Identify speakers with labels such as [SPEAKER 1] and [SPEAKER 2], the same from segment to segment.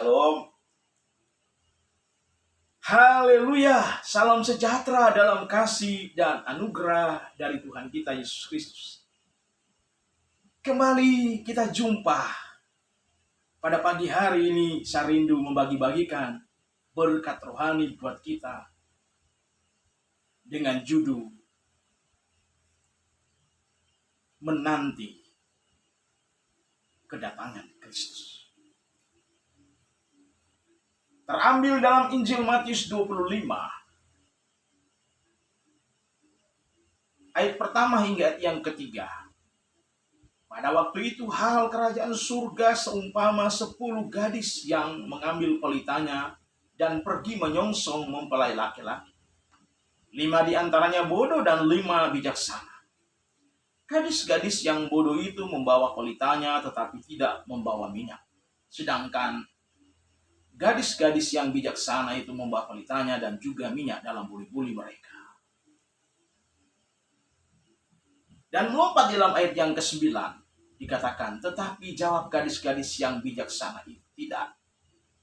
[SPEAKER 1] Shalom. Haleluya. Salam sejahtera dalam kasih dan anugerah dari Tuhan kita Yesus Kristus. Kembali kita jumpa pada pagi hari ini. Saya rindu membagi-bagikan berkat rohani buat kita dengan judul menanti kedatangan Kristus. Terambil dalam Injil Matius 25 ayat pertama hingga ayat yang ketiga. Pada waktu itu hal kerajaan surga seumpama 10 gadis yang mengambil pelitanya dan pergi menyongsong mempelai laki-laki. 5 di antaranya bodoh dan 5 bijaksana. Gadis-gadis yang bodoh itu membawa pelitanya tetapi tidak membawa minyak. Sedangkan gadis-gadis yang bijaksana itu membawa pelitanya dan juga minyak dalam buli-buli mereka. Dan melompat dalam ayat yang ke-9 dikatakan, tetapi jawab gadis-gadis yang bijaksana itu, tidak.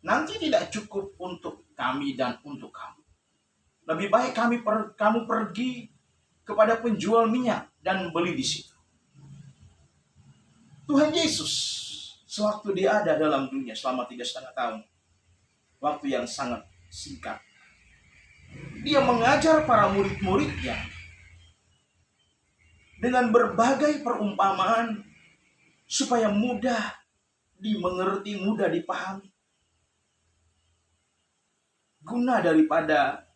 [SPEAKER 1] Nanti tidak cukup untuk kami dan untuk kamu. Lebih baik kamu pergi kepada penjual minyak dan beli di situ. Tuhan Yesus sewaktu dia ada dalam dunia selama 3,5 tahun, waktu yang sangat singkat, dia mengajar para murid-muridnya dengan berbagai perumpamaan supaya mudah dimengerti, mudah dipahami. Guna daripada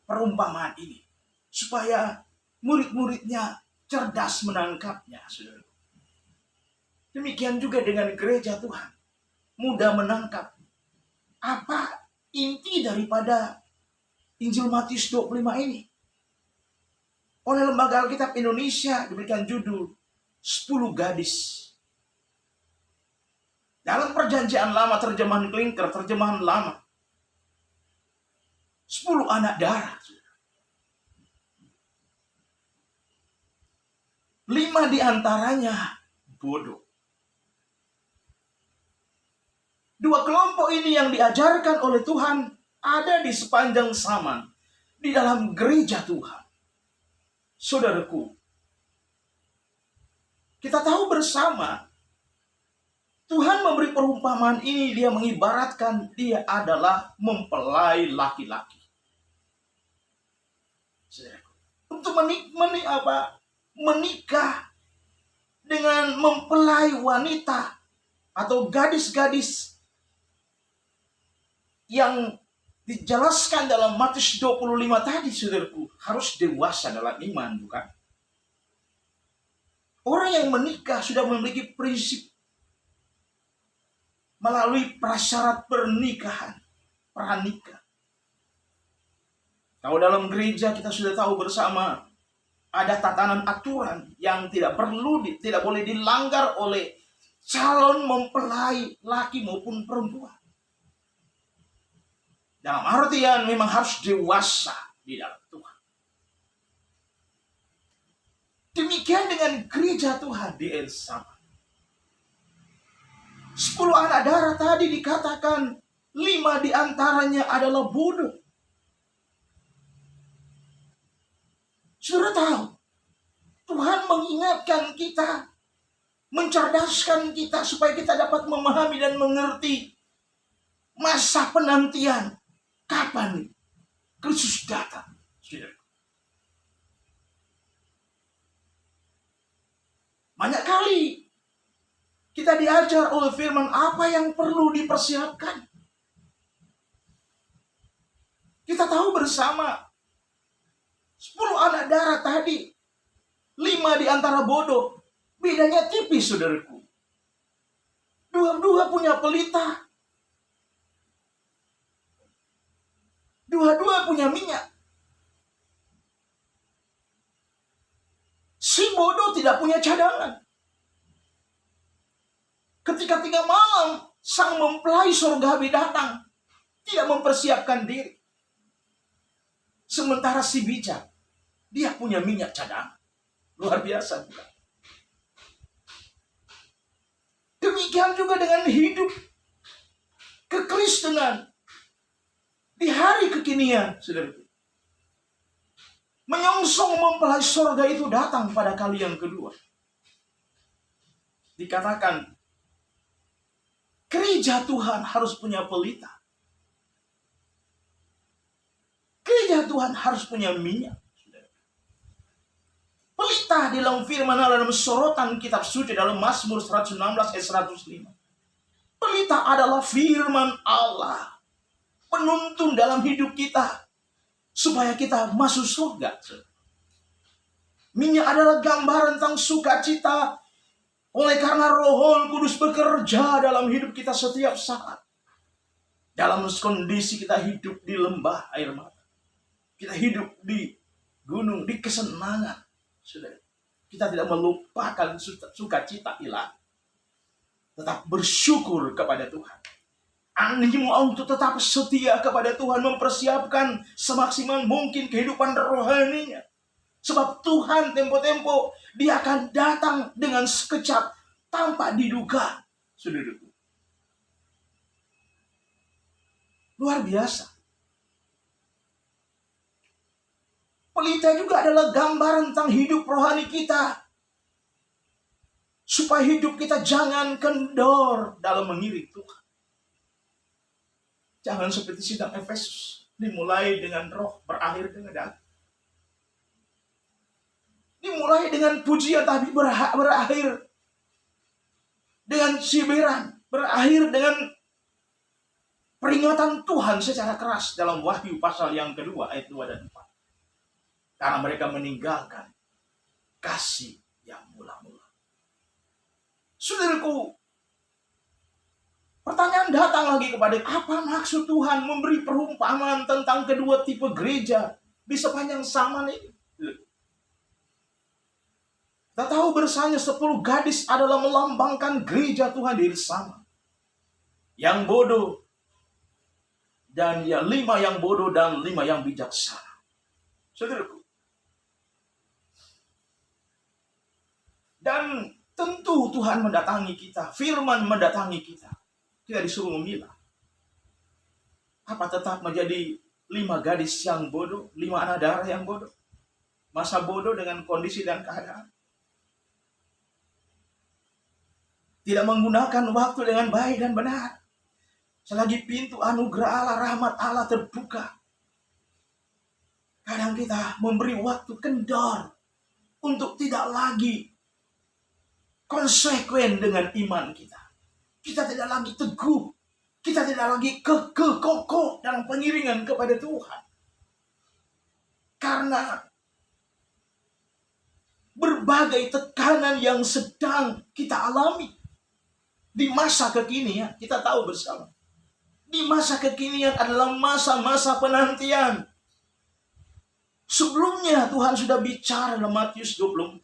[SPEAKER 1] perumpamaan ini supaya murid-muridnya cerdas menangkapnya, saudara. Demikian juga dengan gereja Tuhan, mudah menangkap apa inti daripada Injil Matius 25 ini. Oleh Lembaga Alkitab Indonesia diberikan judul 10 gadis. Dalam Perjanjian Lama, terjemahan Klinker, terjemahan lama, 10 anak darah. 5 di antaranya bodoh. 2 kelompok ini yang diajarkan oleh Tuhan ada di sepanjang zaman di dalam gereja Tuhan. Saudaraku, kita tahu bersama Tuhan memberi perumpamaan ini, dia mengibaratkan dia adalah mempelai laki-laki. Saudaraku, untuk menikah dengan mempelai wanita atau gadis-gadis yang dijelaskan dalam Matius 25 tadi, saudaraku, harus dewasa dalam iman, bukan? Orang yang menikah sudah memiliki prinsip melalui prasyarat pernikahan, pranikah. Kalau dalam gereja kita sudah tahu bersama ada tatanan aturan yang tidak boleh dilanggar oleh calon mempelai laki maupun perempuan. Dalam artian memang harus dewasa di dalam Tuhan. Demikian dengan gereja Tuhan di El Sama. 10 anak darah tadi dikatakan 5 di antaranya adalah bodoh. Saudara tahu, Tuhan mengingatkan kita, mencerdaskan kita supaya kita dapat memahami dan mengerti masa penantian. Kapan Kristus datang? Banyak kali kita diajar oleh firman apa yang perlu dipersiapkan. Kita tahu bersama 10 anak darah tadi, 5 di antara bodoh. Bedanya tipis, saudaraku. Dua-dua punya pelita. Dua-dua punya minyak. Si bodoh tidak punya cadangan. Ketika 3 malam sang mempelai surgawi datang, tidak mempersiapkan diri. Sementara si bijak, dia punya minyak cadangan. Luar biasa, bukan? Demikian juga dengan hidup. sekaligus dengan di hari kekinian, saudaraku, menyongsong mempelai sorga itu datang pada kali yang kedua. Dikatakan, gereja Tuhan harus punya pelita. Gereja Tuhan harus punya minyak. Pelita di dalam firman Allah, dalam sorotan kitab suci dalam Mazmur 116 ayat 105. Pelita adalah firman Allah, penuntun dalam hidup kita supaya kita masuk surga. Minyak adalah gambaran tentang sukacita oleh karena Roh Kudus bekerja dalam hidup kita setiap saat. Dalam kondisi kita hidup di lembah air mata, kita hidup di gunung, di kesenangan, saudara, kita tidak melupakan sukacita ilahi. Tetap bersyukur kepada Tuhan. Animo untuk tetap setia kepada Tuhan, mempersiapkan semaksimal mungkin kehidupan rohaninya. Sebab Tuhan tempo-tempo Dia akan datang dengan sekejap tanpa diduga, saudaraku. Luar biasa. Pelita juga adalah gambaran tentang hidup rohani kita. Supaya hidup kita jangan kendor dalam mengiring Tuhan. Jangan seperti sidang Efesus, dimulai dengan roh, berakhir dengan daging. Dimulai dengan pujian, tapi berakhir dengan cibiran, berakhir dengan peringatan Tuhan secara keras dalam Wahyu pasal yang kedua ayat 2 dan 4. Karena mereka meninggalkan kasih yang mula-mula. Saudaraku, pertanyaan datang lagi kepada, apa maksud Tuhan memberi perumpamaan tentang kedua tipe gereja di sepanjang zaman ini? Kita tahu bersama 10 gadis adalah melambangkan gereja Tuhan di sana. Yang bodoh, dan 5 yang bodoh dan 5 yang bijaksana. Saudaraku, dan tentu Tuhan mendatangi kita, firman mendatangi kita. Kita disuruh memilah. Apa tetap menjadi 5 gadis yang bodoh, 5 anak darah yang bodoh? Masa bodoh dengan kondisi dan keadaan. Tidak menggunakan waktu dengan baik dan benar. Selagi pintu anugerah Allah, rahmat Allah terbuka, kadang kita memberi waktu kendor untuk tidak lagi konsekuen dengan iman kita. Kita tidak lagi teguh. Kita tidak lagi kokoh dalam pengiringan kepada Tuhan. Karena berbagai tekanan yang sedang kita alami di masa kekinian, kita tahu bersama. Di masa kekinian adalah masa-masa penantian. Sebelumnya Tuhan sudah bicara dalam Matius 24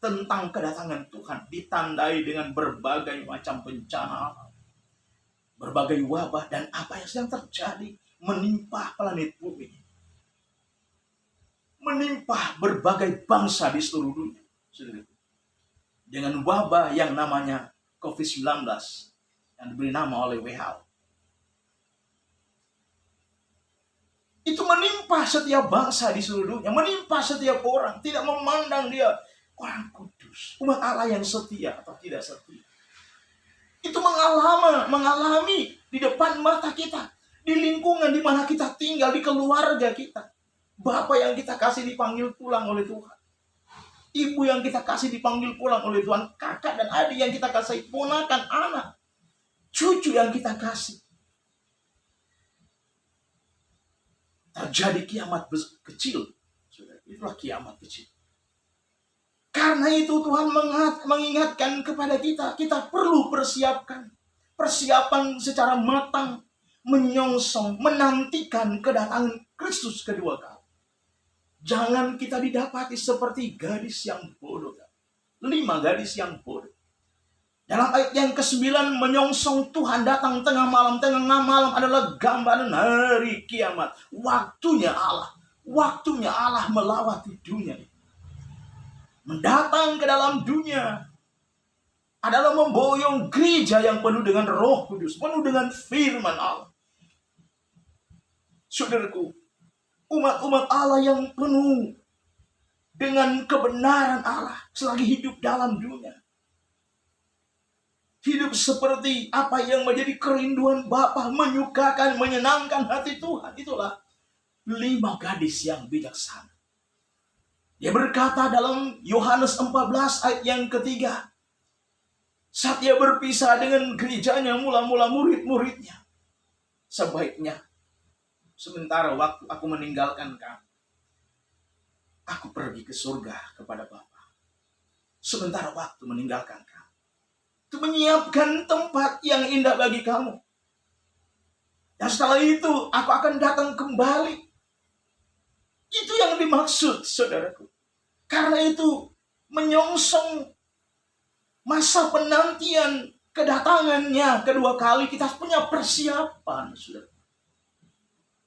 [SPEAKER 1] tentang kedatangan Tuhan, ditandai dengan berbagai macam bencana, berbagai wabah, dan apa yang sedang terjadi menimpa planet bumi, menimpa berbagai bangsa di seluruh dunia. Dengan wabah yang namanya COVID-19 yang diberi nama oleh WHO. Itu menimpa setiap bangsa di seluruh dunia, menimpa setiap orang, tidak memandang dia orang kudus, umat Allah yang setia atau tidak setia. Itu mengalami di depan mata kita, di lingkungan di mana kita tinggal, di keluarga kita. Bapak yang kita kasih dipanggil pulang oleh Tuhan. Ibu yang kita kasih dipanggil pulang oleh Tuhan. Kakak dan adik yang kita kasih, ponakan, anak, cucu yang kita kasih. Terjadi kiamat kecil. Itulah kiamat kecil. Karena itu Tuhan mengingatkan kepada kita, kita perlu persiapan secara matang, menyongsong, menantikan kedatangan Kristus kedua kali. Jangan kita didapati seperti gadis yang bodoh. 5 gadis yang bodoh. Dalam ayat yang ke-9, menyongsong Tuhan datang tengah malam. Tengah malam adalah gambaran hari kiamat. Waktunya Allah melawati dunia. Mendatang ke dalam dunia adalah memboyong gereja yang penuh dengan Roh Kudus, penuh dengan firman Allah. Saudaraku, umat-umat Allah yang penuh dengan kebenaran Allah selagi hidup dalam dunia. Hidup seperti apa yang menjadi kerinduan Bapa, menyukakan, menyenangkan hati Tuhan. Itulah 5 gadis yang bijaksana. Dia berkata dalam Yohanes 14 ayat yang ketiga, saat dia berpisah dengan gerejanya, mula-mula murid-muridnya, sebaiknya sementara waktu aku meninggalkan kamu, aku pergi ke surga kepada Bapa. Sementara waktu meninggalkan kamu, itu menyiapkan tempat yang indah bagi kamu. Dan setelah itu aku akan datang kembali. Itu yang dimaksud, saudaraku. Karena itu menyongsong masa penantian kedatangannya kedua kali, kita punya persiapan, saudara.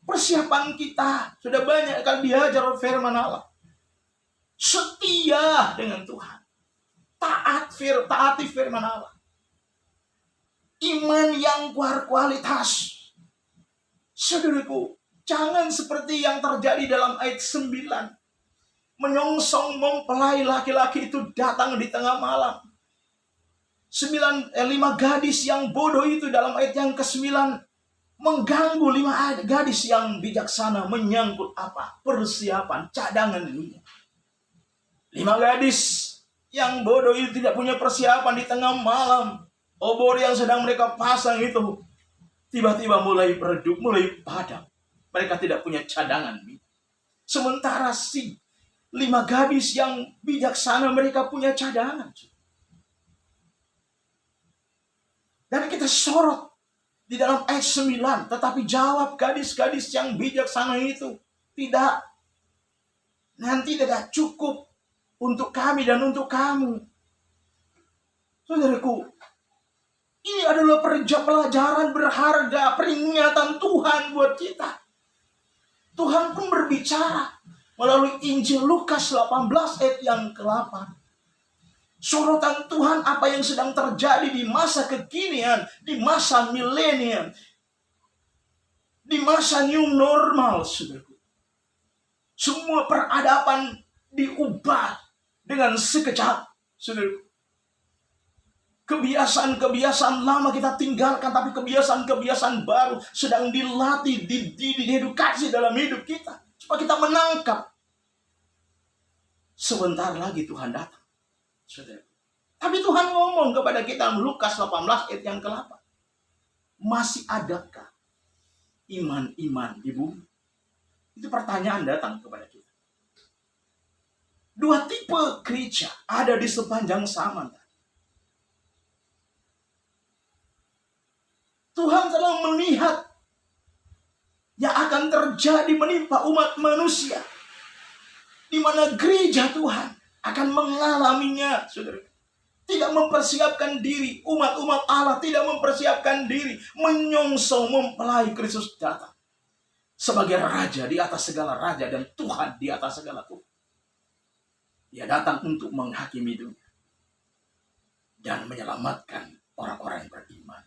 [SPEAKER 1] Persiapan kita sudah banyak kali diajar firman Allah. Setia dengan Tuhan. Taati firman Allah. Iman yang berkualitas. Saudaraku, jangan seperti yang terjadi dalam ayat 9. Menyongsong mempelai laki-laki itu datang di tengah malam. 5 gadis yang bodoh itu dalam ayat yang ke-9 mengganggu 5 gadis yang bijaksana. Menyangkut apa? Persiapan, cadangan dunia. 5 gadis yang bodoh itu tidak punya persiapan di tengah malam. Obor yang sedang mereka pasang itu tiba-tiba mulai redup, mulai padam. Mereka tidak punya cadangan. Sementara 5 gadis yang bijaksana, mereka punya cadangan. Dan kita sorot di dalam ayat 9. Tetapi jawab gadis-gadis yang bijaksana itu, tidak. Nanti tidak cukup untuk kami dan untuk kamu. Saudaraku, ini adalah pelajaran berharga, peringatan Tuhan buat kita. Tuhan pun berbicara melalui Injil Lukas 18 ayat yang ke-8. Sorotan Tuhan apa yang sedang terjadi di masa kekinian, di masa milenium, di masa new normal, saudaraku. Semua peradaban diubah dengan sekejap, saudaraku. Kebiasaan-kebiasaan lama kita tinggalkan, tapi kebiasaan-kebiasaan baru sedang dilatih, diedukasi dalam hidup kita. Supaya kita menangkap. Sebentar lagi Tuhan datang. Saudara. Tapi Tuhan ngomong kepada kita Lukas 18 ayat yang ke-8. Masih adakah iman-iman di bumi? Itu pertanyaan datang kepada kita. 2 tipe gereja ada di sepanjang zaman. Tuhan telah melihat yang akan terjadi menimpa umat manusia, di mana gereja Tuhan akan mengalaminya, saudara. Tidak mempersiapkan diri, umat-umat Allah tidak mempersiapkan diri, menyongsong mempelai Kristus datang sebagai raja di atas segala raja dan Tuhan di atas segala Tuhan. Dia datang untuk menghakimi dunia dan menyelamatkan orang-orang yang beriman.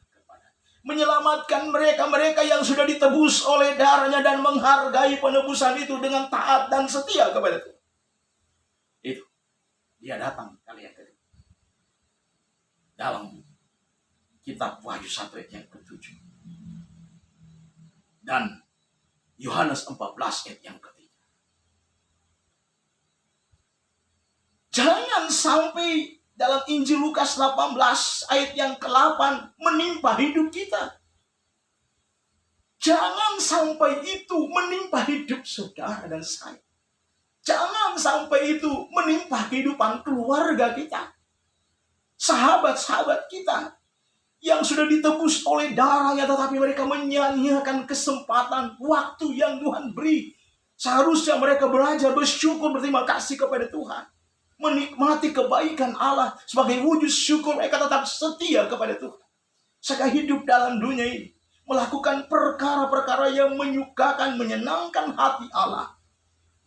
[SPEAKER 1] Menyelamatkan mereka-mereka yang sudah ditebus oleh darahnya dan menghargai penebusan itu dengan taat dan setia kepada Tuhan. Itu. Dia datang kali yang kedua. Dalam kitab Wahyu 1 ayat yang ke-7. Dan Yohanes 14 ayat yang ke-3. Jangan sampai dalam Injil Lukas 18 ayat yang ke-8 menimpa hidup kita. Jangan sampai itu menimpa hidup saudara dan saya. Jangan sampai itu menimpa kehidupan keluarga kita. Sahabat-sahabat kita yang sudah ditebus oleh darahnya, tetapi mereka menyia-nyiakan kesempatan, waktu yang Tuhan beri. Seharusnya mereka belajar bersyukur, berterima kasih kepada Tuhan. Menikmati kebaikan Allah sebagai wujud syukur, mereka tetap setia kepada Tuhan. Sehingga hidup dalam dunia ini melakukan perkara-perkara yang menyukakan, menyenangkan hati Allah.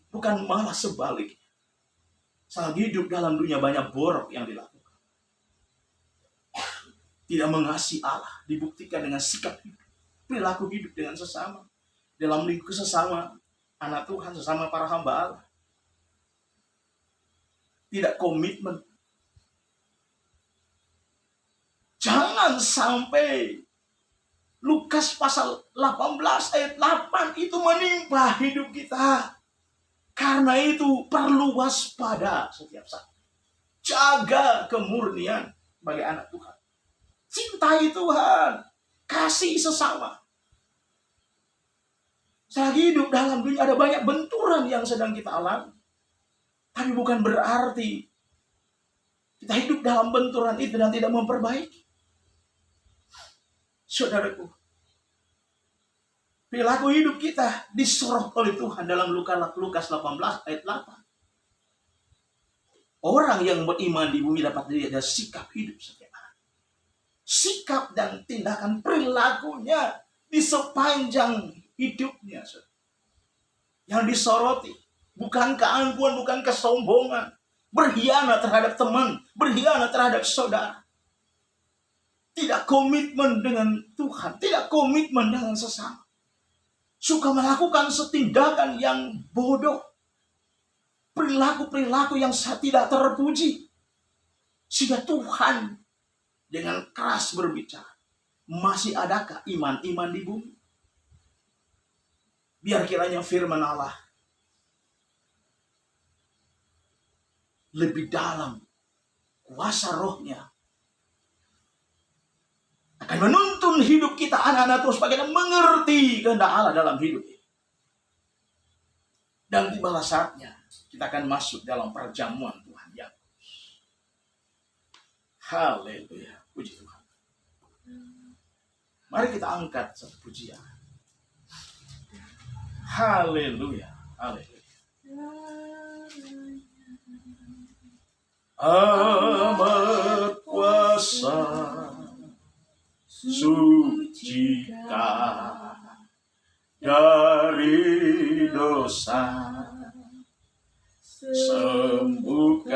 [SPEAKER 1] Bukan malah sebaliknya. Selagi hidup dalam dunia banyak borok yang dilakukan. Tidak mengasihi Allah dibuktikan dengan sikap hidup, perilaku hidup dengan sesama, dalam lingkup sesama anak Tuhan, sesama para hamba Allah. Tidak komitmen. Jangan sampai Lukas pasal 18 ayat 8 itu menimpa hidup kita. Karena itu perlu waspada setiap saat. Jaga kemurnian bagi anak Tuhan. Cintai Tuhan. Kasih sesama. Selagi hidup dalam dunia ada banyak benturan yang sedang kita alami. Tapi bukan berarti kita hidup dalam benturan itu dan tidak memperbaiki. Saudaraku, perilaku hidup kita disorot oleh Tuhan dalam Lukas 18 ayat 8. Orang yang beriman di bumi dapat dilihat dari sikap hidup setiap hari. Sikap dan tindakan perilakunya di sepanjang hidupnya. Yang disoroti bukan keangkuhan, bukan kesombongan, berkhianat terhadap teman, berkhianat terhadap saudara. Tidak komitmen dengan Tuhan, tidak komitmen dengan sesama. Suka melakukan setindakan yang bodoh. Perilaku-perilaku yang tidak terpuji. Sehingga Tuhan dengan keras berbicara. Masih adakah iman-iman di bumi? Biar kiranya firman Allah lebih dalam kuasa rohnya akan menuntun hidup kita anak-anak terus bagaimana mengerti kehendak Allah dalam hidup ini. Dan tibalah saatnya kita akan masuk dalam perjamuan Tuhan yang kudus. Haleluya, puji Tuhan. Mari kita angkat satu pujian. Haleluya, haleluya. Amat kuasa sucikan dari dosa, sembuhkan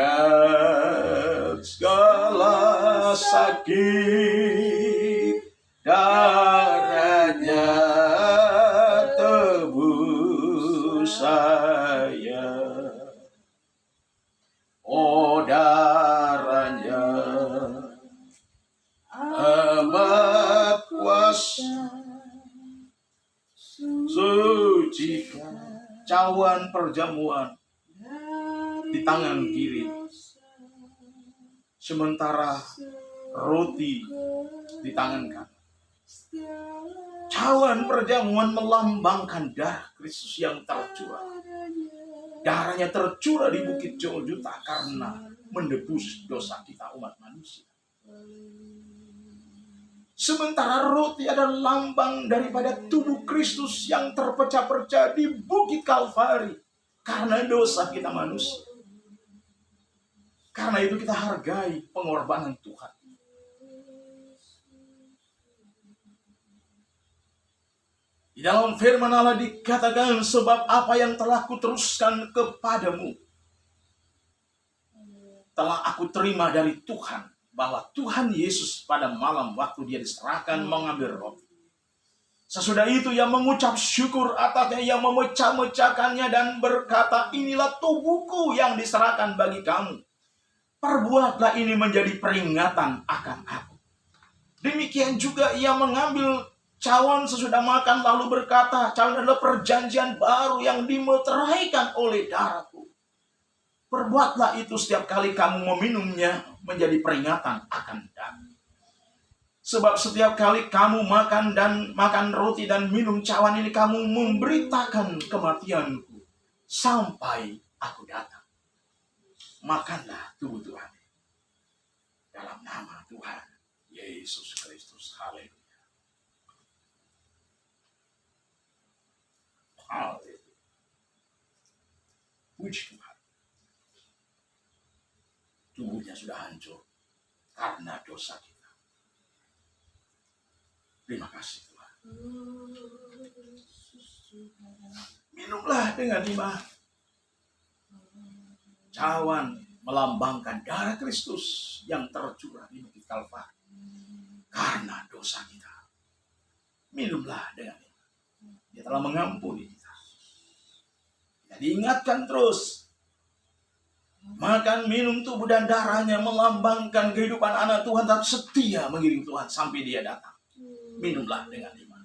[SPEAKER 1] segala sakit, darahnya tebus saya, oh darahnya amat kuasa sucikan. Cawan perjamuan di tangan kiri, sementara roti di tangan kanan. Cawan perjamuan melambangkan darah Kristus yang tercurah. Darahnya tercurah di Bukit Golgota karena menebus dosa kita umat manusia. Sementara roti adalah lambang daripada tubuh Kristus yang terpecah-pecah di Bukit Kalvari karena dosa kita manusia. Karena itu kita hargai pengorbanan Tuhan. Di dalam firman Allah dikatakan, sebab apa yang telah kuteruskan kepadamu telah aku terima dari Tuhan, bahwa Tuhan Yesus pada malam waktu dia diserahkan mengambil roti. Sesudah itu ia mengucap syukur atasnya, ia memecah-mecahkannya dan berkata, inilah tubuhku yang diserahkan bagi kamu. Perbuatlah ini menjadi peringatan akan aku. Demikian juga ia mengambil cawan sesudah makan lalu berkata, cawan adalah perjanjian baru yang dimeteraikan oleh darahku. Perbuatlah itu setiap kali kamu meminumnya menjadi peringatan akan aku. Sebab setiap kali kamu makan roti dan minum cawan ini, kamu memberitakan kematianku sampai aku datang. Makanlah tubuh Tuhan dalam nama Tuhan Yesus Kristus. Haleluya. Haleluya. Puji Tuhan. Tubuhnya sudah hancur karena dosa kita. Terima kasih Tuhan. Minumlah dengan iman. Cawan melambangkan darah Kristus yang tercurah di Bukit Kalvari. karena dosa kita. Minumlah dengan ini. Dia telah mengampuni kita. Kita diingatkan terus. Makan, minum tubuh dan darahnya melambangkan kehidupan anak Tuhan tetap setia mengiring Tuhan sampai dia datang. Minumlah dengan iman.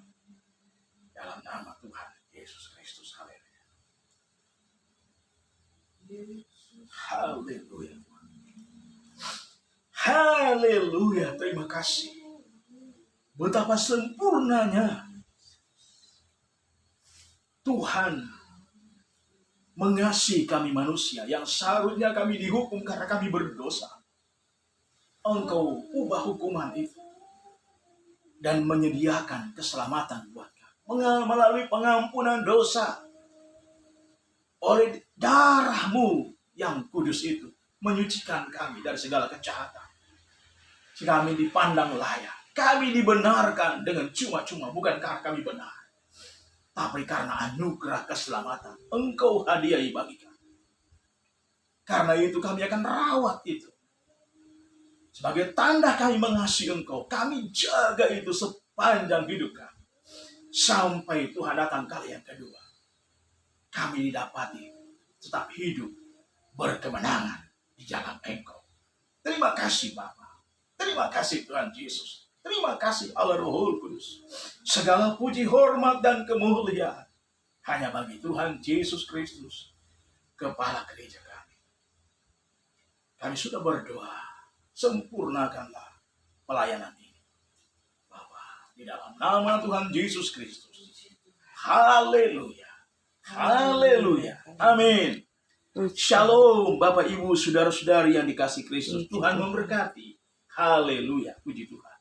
[SPEAKER 1] Dalam nama Tuhan Yesus Kristus. Haleluya. Haleluya. Haleluya. Terima kasih. Betapa sempurnanya Tuhan mengasihi kami manusia yang seharusnya kami dihukum karena kami berdosa. Engkau ubah hukuman itu dan menyediakan keselamatan buat kami melalui pengampunan dosa. Oleh darah-Mu yang kudus itu menyucikan kami dari segala kejahatan. Kami dipandang layak. Kami dibenarkan dengan cuma-cuma, bukan karena kami benar, tapi karena anugerah keselamatan Engkau hadiahi bagi kami. Karena itu kami akan rawat itu. Sebagai tanda kami mengasihi Engkau, kami jaga itu sepanjang hidup kami. Sampai Tuhan datang kali yang kedua. Kami didapati tetap hidup berkemenangan di jalan Engkau. Terima kasih Bapa. Terima kasih Tuhan Yesus. Terima kasih Allah Roh Kudus. Segala puji, hormat, dan kemuliaan hanya bagi Tuhan Yesus Kristus, Kepala gereja kami. Kami sudah berdoa, sempurnakanlah pelayanan ini, Bapa, di dalam nama Tuhan Yesus Kristus. Haleluya. Haleluya. Amin. Shalom Bapak Ibu, saudara-saudari yang dikasihi Kristus. Tuhan memberkati. Haleluya. Puji Tuhan.